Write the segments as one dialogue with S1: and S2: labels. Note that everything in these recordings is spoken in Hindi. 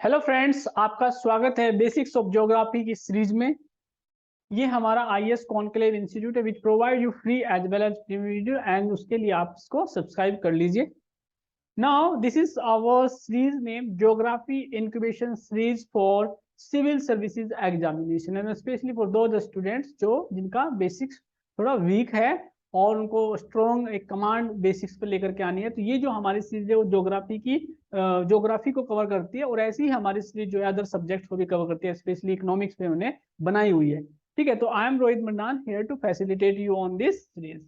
S1: हेलो फ्रेंड्स, आपका स्वागत है बेसिक्स ऑफ ज्योग्राफी की सीरीज में। ये हमारा आईएएस कॉन्क्लेव इंस्टीट्यूट है which provide you free as well as video and उसके लिए आप इसको सब्सक्राइब कर लीजिए। Now this is our series name geography incubation series for civil services examination and specially for those students जो जिनका बेसिक्स थोड़ा वीक है और उनको स्ट्रॉन्ग एक कमांड बेसिक्स पे लेकर के आनी है। तो ये जो हमारी सीरीज है वो ज्योग्राफी को कवर करती है और ऐसी ही हमारी सीरीज जो है अदर सब्जेक्ट्स को भी कवर करती है, स्पेशली इकोनॉमिक्स पे उन्हें बनाई हुई है। ठीक है, तो I am Rohit Mandan here to facilitate you on this series.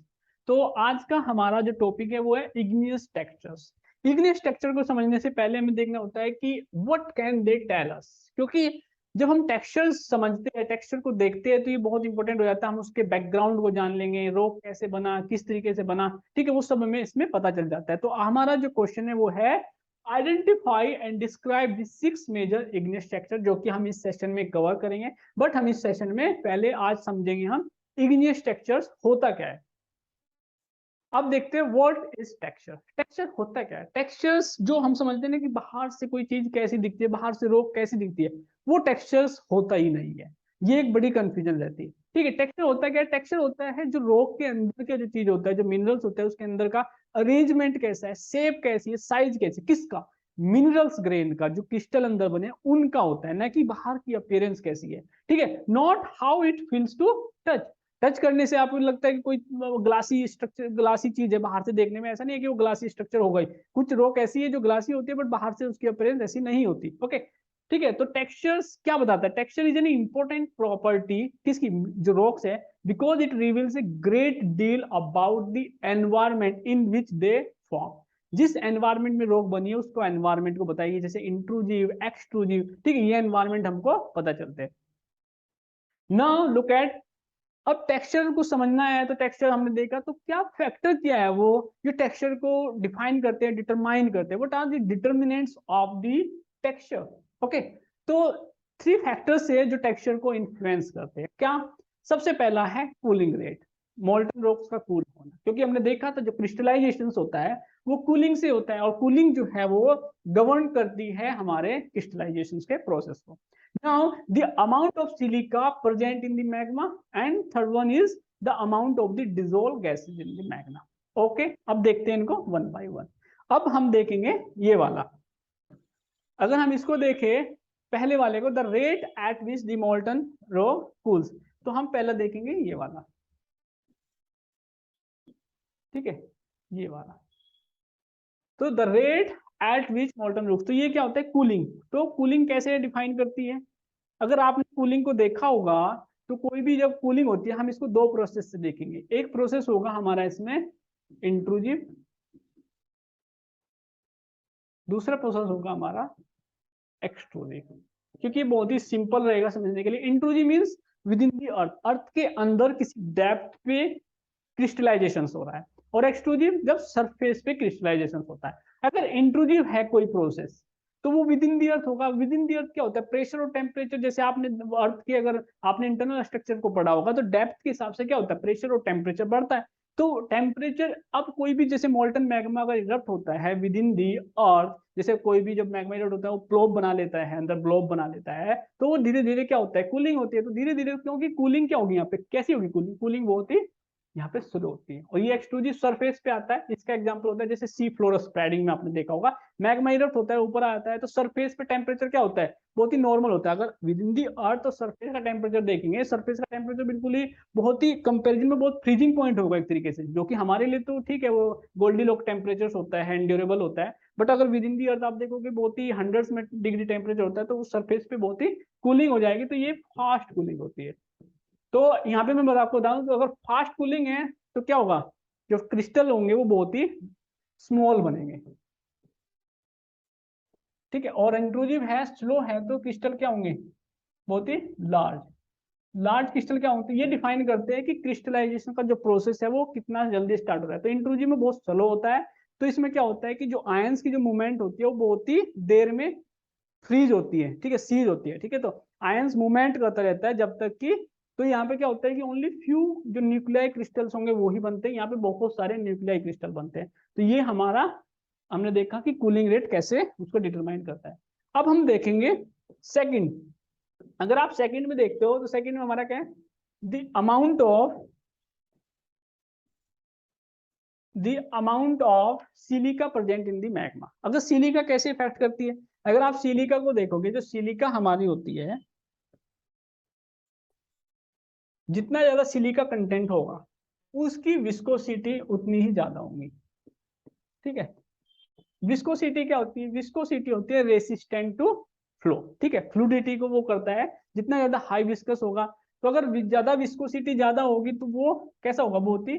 S1: तो आज का हमारा जो टॉपिक है वो है इग्नियस टेक्सचर्स। इग्नियस टेक्सचर को समझने से पहले हमें देखना होता है कि what can they tell us, क्योंकि जब हम टेक्सचर समझते हैं, टेक्सचर को देखते हैं तो ये बहुत इंपॉर्टेंट हो जाता है। हम उसके बैकग्राउंड को जान लेंगे, रॉक कैसे बना, किस तरीके से बना, ठीक है, वो सब हमें इसमें पता चल जाता है। तो हमारा जो क्वेश्चन है वो है identify and describe the 6 major igneous texture, जो कि हम इस सेशन में कवर करेंगे। बट हम इस सेशन में पहले आज समझेंगे हम इग्नियस टेक्सचर्स होता क्या है। अब देखते हैं व्हाट इज टेक्सचर। टेक्सचर होता क्या है? टेक्सचर्स जो हम समझते हैं ना कि बाहर से कोई चीज कैसी दिखती है, बाहर से रॉक कैसी दिखती है, वो टेक्सचर्स होता ही नहीं है। ये एक बड़ी कंफ्यूजन रहती है। ठीक है, टेक्सचर होता क्या है? टेक्सचर होता है जो रॉक के अंदर का जो चीज होता है, जो मिनरल्स होता है उसके अंदर का अरेंजमेंट कैसा है, शेप कैसी है, साइज कैसी, किसका, मिनरल्स ग्रेन का, जो क्रिस्टल अंदर बने उनका होता है, ना कि बाहर की अपीयरेंस कैसी है। ठीक है, not how it feels to touch. Touch करने से आपको लगता है कि कोई ग्लासी स्ट्रक्चर, ग्लासी चीज है बाहर से देखने में, ऐसा नहीं है कि वो ग्लासी स्ट्रक्चर हो गई। कुछ रॉक ऐसी है जो ग्लासी होती है बट बाहर से उसकी अपीयरेंस ऐसी नहीं होती। ओके, ठीक है। तो टेक्सचर्स क्या बताता है? Texture is an important property किसकी, जो रॉक्स है, because it reveals a great deal about the environment in which they form. जिस एनवायरमेंट में रॉक बनी है उसको एनवायरमेंट को बताइए, जैसे इंट्रूजिव, एक्सट्रूजिव, ठीक है, ये एनवायरमेंट हमको पता चलते हैं। नाउ लुक एट, अब टेक्सचर को समझना है तो टेक्सचर हमने देखा तो क्या फैक्टर क्या है वो जो टेक्सचर को डिफाइन करते हैं, डिटरमाइन करते हैं। What are the determinants of the texture? Okay, तो 3 फैक्टर्स है जो टेक्सचर को इन्फ्लुएंस करते हैं। क्या? सबसे पहला है कूलिंग रेट, मोल्टन रॉक्स का कूल होना, क्योंकि हमने देखा था जो क्रिस्टलाइजेशन होता है वो कूलिंग से होता है और कूलिंग जो है वो गवर्न करती है हमारे क्रिस्टलाइजेशन के प्रोसेस को। Now, the amount of silica present in the magma, and third one is the amount of the dissolved gases in the magma. Okay, अब देखते हैं इनको वन बाय वन। अब हम देखेंगे ये वाला। अगर हम इसको देखें पहले वाले को, the rate at which the molten rock cools, तो हम पहला देखेंगे ये वाला। ठीक है, ये वाला। तो the rate at which molten rock, तो ये क्या होता है? कूलिंग। तो कूलिंग कैसे डिफाइन करती है? अगर आपने कूलिंग को देखा होगा तो कोई भी जब कूलिंग होती है हम इसको 2 प्रोसेस से देखेंगे। एक प्रोसेस होगा हमारा इसमें इंट्रूजिव, दूसरा प्रोसेस होगा हमारा एक्सट्रूजिव। क्योंकि बहुत ही सिंपल रहेगा समझने के लिए। इंट्रूजिव मींस विद इन दी अर्थ, अर्थ के अंदर किसी डेप्थ पे क्रिस्टलाइजेशन हो रहा है, और एक्सट्रूजिव जब सरफेस पे क्रिस्टलाइजेशन होता है। अगर इंट्रूजिव है कोई प्रोसेस तो वो विद इन दी अर्थ होगा। विद इन दी अर्थ क्या होता है? प्रेशर और टेम्परेचर। जैसे आपने अर्थ के, अगर आपने इंटरनल स्ट्रक्चर को पढ़ा होगा तो डेप्थ के हिसाब से क्या होता है? प्रेशर और टेम्परेचर बढ़ता है। तो टेम्परेचर, अब कोई भी जैसे मोल्टन मैग्मा अगर इरप्ट होता है विद इन दी अर्थ, जैसे कोई भी जब मैग्मा इरप्ट होता है वो प्लोब बना लेता है, अंदर ब्लोब बना लेता है, तो वो धीरे धीरे क्या होता है? कूलिंग होती है। तो धीरे धीरे, क्योंकि कूलिंग क्या होगी यहाँ पे, कैसी होगी कूलिंग? कूलिंग बहुत ही यहाँ पे स्लो होती है। और ये एक्सट्रूजिव सरफेस पे आता है। इसका एग्जांपल होता है जैसे सी फ्लोर स्प्रेडिंग में आपने देखा होगा, मैग्मा इरप्ट होता है, ऊपर आता है तो सरफेस पे टेम्परेचर क्या होता है? बहुत ही नॉर्मल होता है। अगर विद इन दी अर्थ तो सरफेस का टेम्परेचर देखेंगे, सरफेस का टेम्परेचर बिल्कुल ही बहुत ही कंपेरिजन में बहुत फ्रीजिंग पॉइंट होगा एक तरीके से, जो कि हमारे लिए तो ठीक है, वो गोल्डी लॉक टेम्परेचर होता है, एंड्योरेबल होता है। बट अगर विद इन दी अर्थ आप देखोगे बहुत ही हंड्रेड्स में डिग्री टेम्परेचर होता है, तो उस सरफेस पे बहुत ही कूलिंग हो जाएगी। तो ये फास्ट कूलिंग होती है। तो यहाँ पे मैं आपको बताऊं तो अगर फास्ट कूलिंग है तो क्या होगा? जो क्रिस्टल होंगे वो बहुत ही स्मॉल बनेंगे। ठीक है, और इंट्रूजिव है, स्लो है, तो क्रिस्टल क्या होंगे? बहुत ही लार्ज। लार्ज क्रिस्टल क्या होते हैं? ये डिफाइन करते हैं कि क्रिस्टलाइजेशन का जो प्रोसेस है वो कितना जल्दी स्टार्ट हो रहा है। तो इंट्रूजिव में बहुत स्लो होता है। तो इसमें क्या होता है कि जो आयंस की जो मूवमेंट होती है वो बहुत ही देर में फ्रीज होती है, ठीक है, सीज होती है। ठीक है, तो आयंस मूवमेंट करता रहता है जब तक कि, तो यहाँ पे क्या होता है कि ओनली फ्यू जो न्यूक्लियाई क्रिस्टल्स होंगे वो ही बनते हैं। यहाँ पे बहुत सारे न्यूक्लियाई क्रिस्टल बनते हैं। तो ये हमारा, हमने देखा कि कूलिंग रेट कैसे उसको डिटरमाइन करता है। अब हम देखेंगे सेकंड। अगर आप सेकंड में देखते हो तो सेकंड में हमारा क्या है, the amount of silica present in the magma. अगर सिलिका कैसे इफेक्ट करती है, अगर आप सिलिका को देखोगे, जो सिलिका हमारी होती है, जितना ज्यादा सिलिका कंटेंट होगा उसकी विस्कोसिटी उतनी ही ज्यादा होगी। ठीक है, विस्कोसिटी क्या होती है, विस्कोसिटी होती है रेसिस्टेंट टू फ्लो। ठीक है, फ्लूडिटी को वो करता है, जितना ज्यादा हाई विस्कस होगा, तो अगर ज्यादा विस्कोसिटी ज्यादा होगी तो वो कैसा होगा, बहुत ही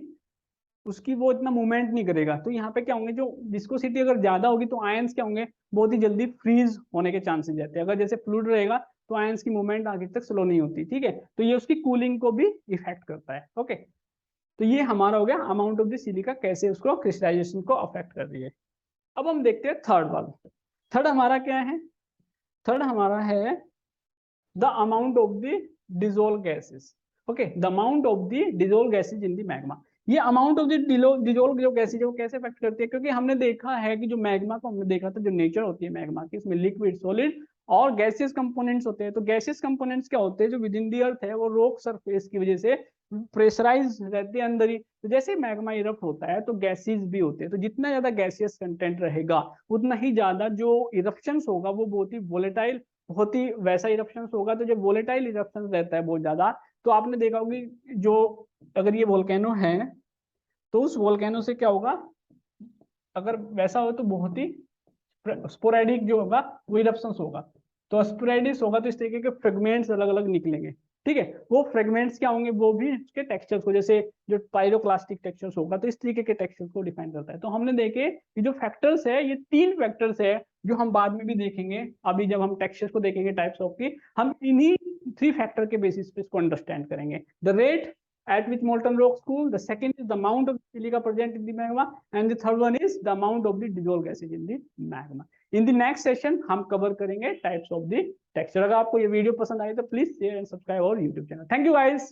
S1: उसकी वो इतना मूवमेंट नहीं करेगा। तो यहाँ पे क्या होंगे, जो विस्कोसिटी अगर ज्यादा होगी तो आयंस क्या होंगे, बहुत ही जल्दी फ्रीज होने के चांसेस रहते हैं। अगर जैसे फ्लूइड रहेगा तो आयंस की मूवमेंट आगे तक स्लो नहीं होती। ठीक है, तो ये उसकी कूलिंग को भी इफेक्ट करता है। ओके, तो ये हमारा हो गया अमाउंट ऑफ द सिलिका कैसे उसको क्रिस्टलाइजेशन को अफेक्ट कर रही है। अब हम देखते हैं थर्ड वाला। थर्ड हमारा क्या है, थर्ड हमारा है the amount of the dissolve gases. Okay, the amount of the dissolve gases in the magma. ये अमाउंट ऑफ द डिजोल्व जो गैसेज है वो कैसे अफेक्ट करती है, क्योंकि हमने देखा है कि जो मैग्मा को हमने देखा था, जो नेचर होती है मैग्मा की, इसमें लिक्विड, सॉलिड और गैसियस कंपोनेंट्स होते हैं। तो गैसियस कंपोनेंट्स क्या होते हैं, जो विद इन द अर्थ है वो रॉक सरफेस की वजह से प्रेशराइज रहते हैं अंदर ही। तो जैसे मैग्मा इरप्ट होता है तो गैसेस भी होते हैं, तो जितना ज्यादा गैसियस कंटेंट रहेगा उतना ही ज्यादा जो इरप्शंस होगा वो बहुत ही वोलेटाइल, बहुत ही वैसा इरप्शंस होगा। तो जब वोलेटाइल इरप्शंस रहता है बहुत ज्यादा, तो आपने देखा होगा जो अगर ये वोल्केनो है तो उस वोल्केनो से क्या होगा, अगर वैसा हो तो बहुत ही स्पोरेडिक जो होगा वो इरप्शंस होगा। तो स्पोरेडिक होगा तो इस तरीके के फ्रेगमेंट्स अलग अलग निकलेंगे। ठीक है, वो फ्रेगमेंट्स क्या होंगे, वो भी उसके टेक्सचर्स को, जैसे जो पायरोक्लास्टिक टेक्सचर्स होगा तो इस तरीके के टेक्सचर्स को डिफाइन करता है। तो हमने देखे ये जो फैक्टर्स है, ये 3 फैक्टर्स है जो हम बाद में भी देखेंगे। अभी जब हम टेक्सचर्स को देखेंगे टाइप्स ऑफ की, हम इन्हीं 3 फैक्टर के बेसिस पे इसको अंडरस्टैंड करेंगे। The rate at which molten rocks cool, the second is the amount of silica present in the magma, and the third one is the amount of the dissolved gases in the magma. In the next session हम कवर करेंगे types of the texture। अगर आपको ये वीडियो पसंद आए तो प्लीज शेयर एंड सब्सक्राइब और YouTube channel. Thank you guys.